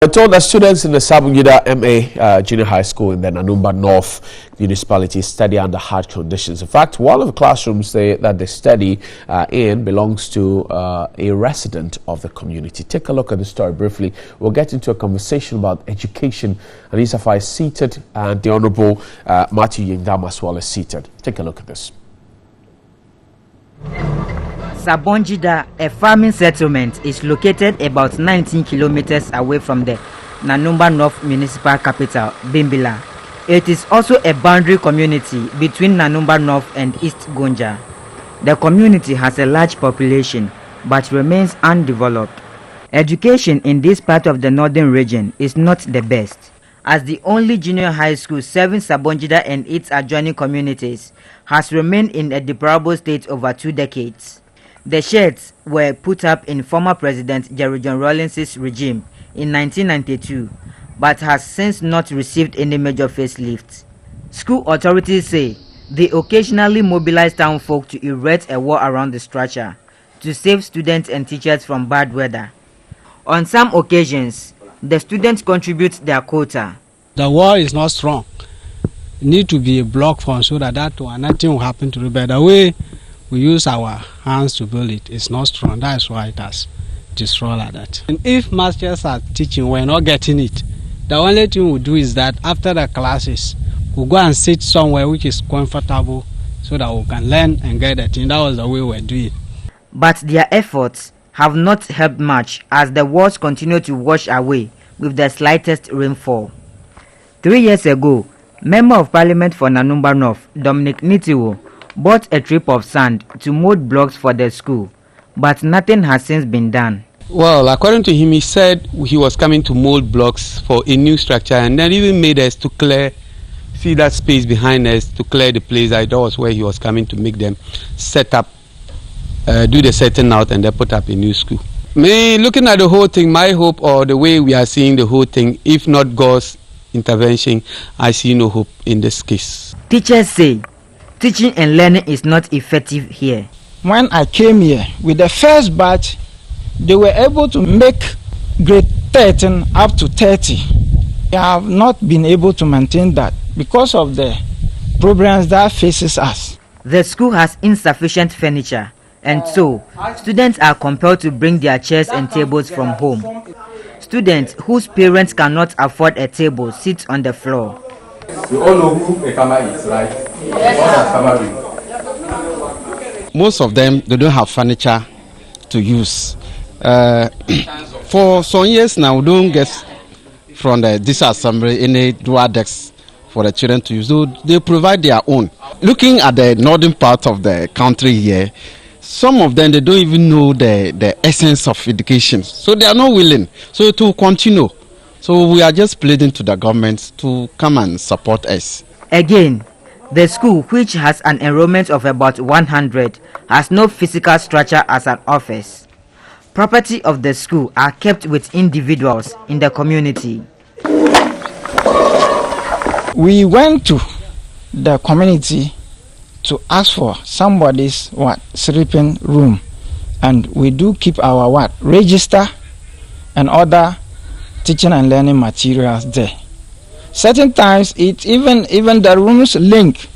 I told that students in the Sabonjida MA Junior High School in the Nanumba North Municipality study under hard conditions. In fact, one of the classrooms that they study in belongs to a resident of the community. Take a look at the story briefly. We'll get into a conversation about education. Anissa Fai is seated and the Honorable Matthew Yingdam as well is seated. Take a look at this. Sabonjida, a farming settlement, is located about 19 kilometers away from the Nanumba North Municipal Capital, Bimbila. It is also a boundary community between Nanumba North and East Gonja. The community has a large population but remains undeveloped. Education in this part of the northern region is not the best, as the only junior high school serving Sabonjida and its adjoining communities has remained in a deplorable state over 2 decades. The sheds were put up in former President Jerry John Rawlings's regime in 1992, but has since not received any major facelifts. School authorities say they occasionally mobilize town folk to erect a wall around the structure to save students and teachers from bad weather. On some occasions, the students contribute their quota. The wall is not strong. It needs to be a block for so that nothing will happen to the bed. The way we use our hands to build it, it's not strong. That's why it has destroyed like that. And if masters are teaching, we're not getting it. The only thing we do is that after the classes, we'll go and sit somewhere which is comfortable so that we can learn and get it. And that was the way we're doing it. But their efforts have not helped much as the walls continue to wash away with the slightest rainfall. 3 years ago, Member of Parliament for Nanumba North, Dominic Nitiwo, bought a trip of sand to mold blocks for the school, but nothing has since been done. Well, according to him, he said he was coming to mold blocks for a new structure, and then even made us to clear, see that space behind us, to clear the place. I thought was where he was coming to make them set up, do the setting out, and then put up a new school. Me, looking at the whole thing, my hope, or the way we are seeing the whole thing, if not God's intervention, I see no hope in this case. Teachers say teaching and learning is not effective here. When I came here with the first batch, they were able to make grade 13 up to 30. They have not been able to maintain that because of the problems that faces us. The school has insufficient furniture, and so students are compelled to bring their chairs and tables from home. Students whose parents cannot afford a table sit on the floor. You all know who a farmer is, right? Most of them, they don't have furniture to use. For some years now, we don't get from this assembly any dual decks for the children to use. So they provide their own. Looking at the northern part of the country here, some of them, they don't even know the essence of education. So they are not willing. So to continue. So we are just pleading to the government to come and support us. Again, the school, which has an enrollment of about 100, has no physical structure as an office. Property of the school are kept with individuals in the community. We went to the community to ask for somebody's sleeping room, and we do keep our register and other teaching and learning materials there. Certain times it even the rooms link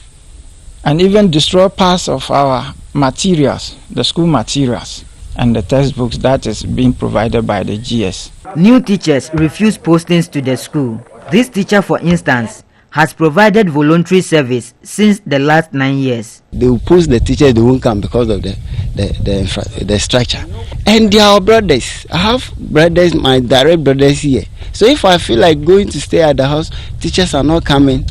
and even destroy parts of our materials, the school materials and the textbooks that is being provided by the GS. New teachers refuse postings to the school. This teacher, for instance, has provided voluntary service since the last 9 years. They will post the teachers, they won't come because of the structure. And they are brothers. I have brothers, my direct brothers here. So if I feel like going to stay at the house, teachers are not coming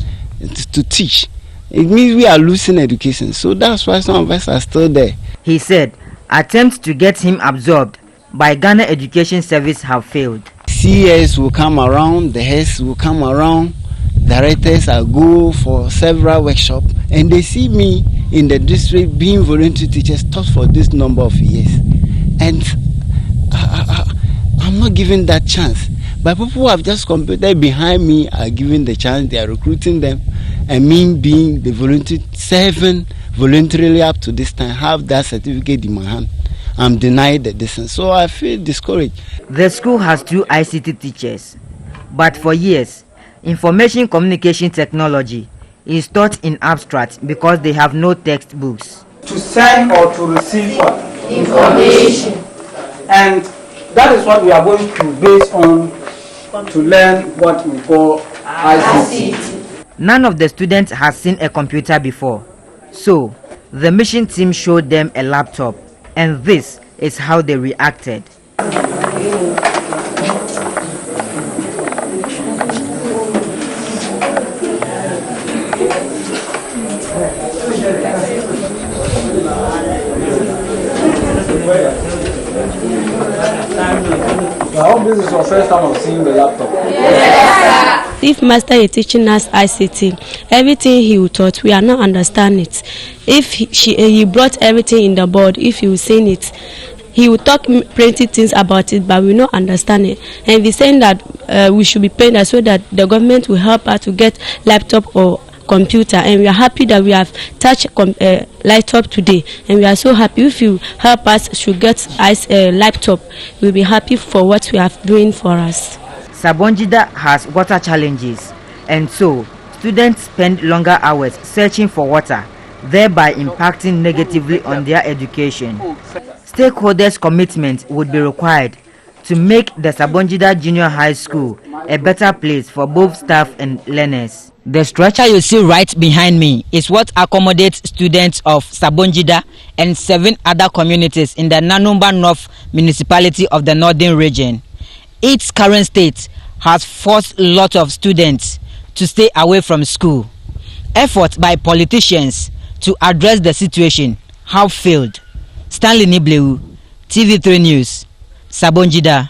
to teach. It means we are losing education. So that's why some of us are still there. He said attempts to get him absorbed by Ghana Education Service have failed. CS will come around, the heads will come around, directors will go for several workshops, and they see me in the district being voluntary teachers taught for this number of years. And I'm not given that chance. But people who have just competed behind me are given the chance, they are recruiting them, and me being the voluntary, serving voluntarily up to this time, have that certificate in my hand. I'm denied the distance, so I feel discouraged. The school has 2 ICT teachers, But for years, information communication technology is taught in abstract because they have no textbooks. To send or to receive what? Information. And that is what we are going to base on to learn what we call ICT. None of the students has seen a computer before, so the mission team showed them a laptop, and this is how they reacted. I hope this is your first time of seeing the laptop. Yes, sir. If master is teaching us ICT, everything he will taught, we are not understand it. If he brought everything in the board, if you seen it, he will talk plenty things about it, but we don't understand it. And he's saying that we should be paying that so that the government will help us to get laptop or computer, and we are happy that we have touched laptop today, and we are so happy. If you help us to get laptop, we'll be happy for what we are doing for us. Sabonjida has water challenges, and so students spend longer hours searching for water, thereby impacting negatively on their education. Stakeholders' commitment would be required to make the Sabonjida Junior High School a better place for both staff and learners. The structure you see right behind me is what accommodates students of Sabonjida and 7 other communities in the Nanumba North municipality of the Northern region. Its current state has forced a lot of students to stay away from school. Efforts by politicians to address the situation have failed. Stanley Nibleu, TV3 News, Sabonjida.